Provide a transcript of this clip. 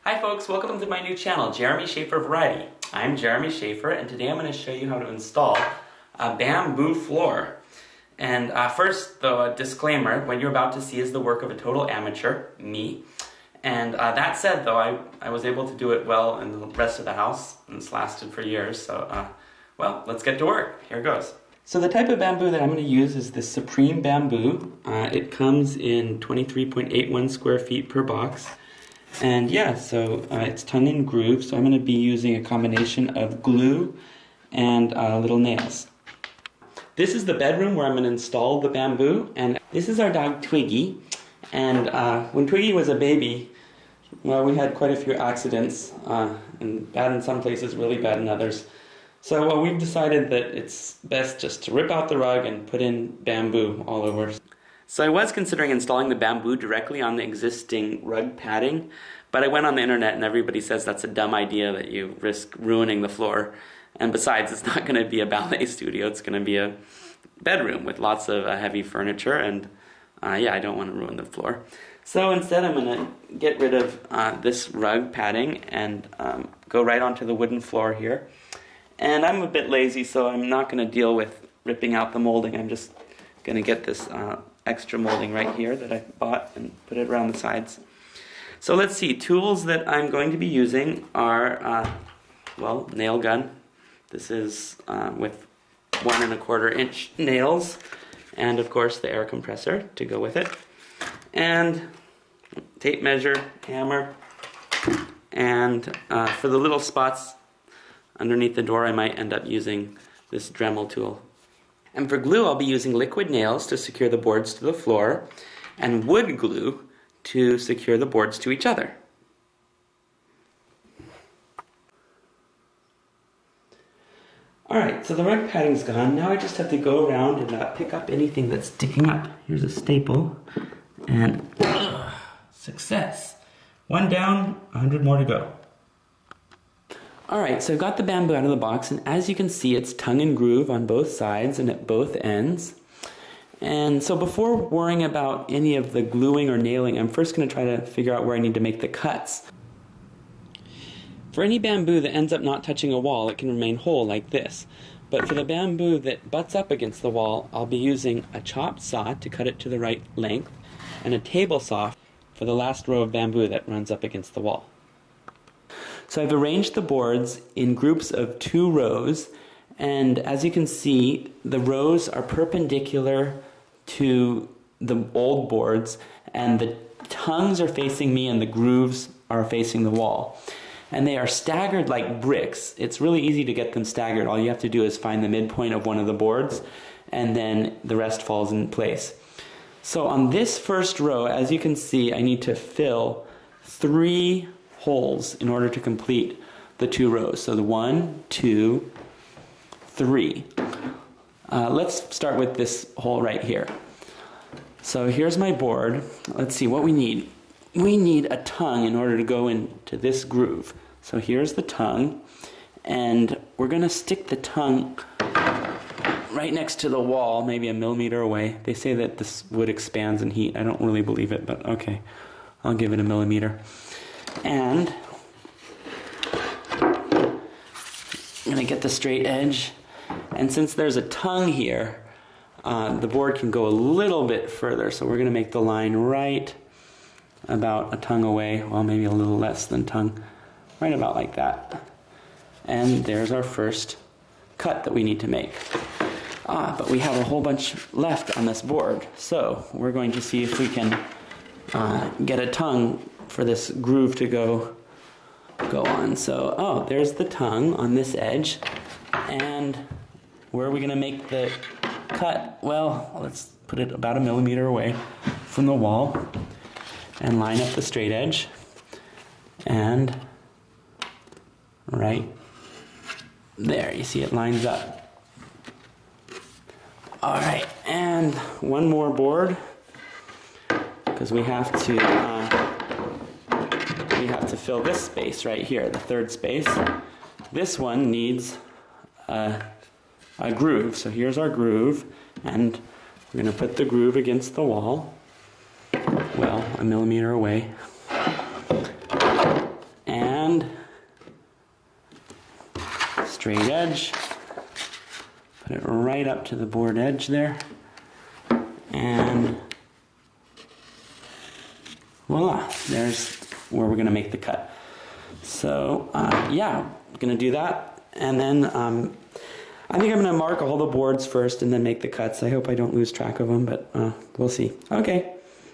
Hi folks, welcome to my new channel, Jeremy Schaefer Variety. I'm Jeremy Schaefer, and today I'm going to show you how to install a bamboo floor. And first, though, a disclaimer, what you're about to see is the work of a total amateur, me. And that said, though, I was able to do it well in the rest of the house, and it's lasted for years, so, well, let's get to work. Here goes. So the type of bamboo that I'm going to use is this Supreme Bamboo. It comes in 23.81 square feet per box. And yeah, so it's tongue and groove, so I'm going to be using a combination of glue and little nails. This is the bedroom where I'm going to install the bamboo, and this is our dog Twiggy. And when Twiggy was a baby, well, we had quite a few accidents, and bad in some places, really bad in others. So well, we've decided that it's best just to rip out the rug and put in bamboo all over. So I was considering installing the bamboo directly on the existing rug padding, but I went on the internet and everybody says that's a dumb idea, that you risk ruining the floor. And besides, it's not going to be a ballet studio, it's going to be a bedroom with lots of heavy furniture, and yeah, I don't want to ruin the floor. So instead I'm going to get rid of this rug padding and go right onto the wooden floor here. And I'm a bit lazy, so I'm not going to deal with ripping out the molding. I'm just going to get this extra molding right here that I bought and put it around the sides. So let's see, tools that I'm going to be using are, well, nail gun. This is with 1 1/4 inch nails, and of course the air compressor to go with it, and tape measure, hammer, and for the little spots underneath the door I might end up using this Dremel tool. And for glue, I'll be using liquid nails to secure the boards to the floor, and wood glue to secure the boards to each other. Alright, so the rug padding's gone. Now I just have to go around and pick up anything that's sticking up. Here's a staple, and success! 1 down, 100 more to go. Alright, so I've got the bamboo out of the box, and as you can see, it's tongue and groove on both sides and at both ends. And so before worrying about any of the gluing or nailing, I'm first going to try to figure out where I need to make the cuts. For any bamboo that ends up not touching a wall, it can remain whole like this. But for the bamboo that butts up against the wall, I'll be using a chopped saw to cut it to the right length, and a table saw for the last row of bamboo that runs up against the wall. So I've arranged the boards in groups of 2 rows, and as you can see, the rows are perpendicular to the old boards, and the tongues are facing me and the grooves are facing the wall. And they are staggered like bricks. It's really easy to get them staggered. All you have to do is find the midpoint of one of the boards, and then the rest falls in place. So on this first row, as you can see, I need to fill 3 holes in order to complete the 2 rows. So the 1, 2, 3. Let's start with this hole right here. So here's my board. Let's see what we need. We need a tongue in order to go into this groove. So here's the tongue, and we're going to stick the tongue right next to the wall, maybe 1 millimeter away. They say that this wood expands in heat. I don't really believe it, but okay, I'll give it 1 millimeter. And I'm going to get the straight edge, and since there's a tongue here, the board can go a little bit further, so we're going to make the line right about a tongue away, well, maybe a little less than tongue, right about like that. And there's our first cut that we need to make. But we have a whole bunch left on this board, so we're going to see if we can get a tongue for this groove to go on. So, oh, there's the tongue on this edge, and where are we going to make the cut? Well, let's put it about 1 millimeter away from the wall, and line up the straight edge, and right there, you see it lines up. Alright, and 1 more board, because we have to fill this space right here, the 3rd space. This one needs a groove, so here's our groove, and we're going to put the groove against the wall, well, 1 millimeter away. straight edge. Put it right up to the board edge there. And voila, there's where we're going to make the cut. So yeah, I'm going to do that. And then I think I'm going to mark all the boards first and then make the cuts. I hope I don't lose track of them, but we'll see. Okay.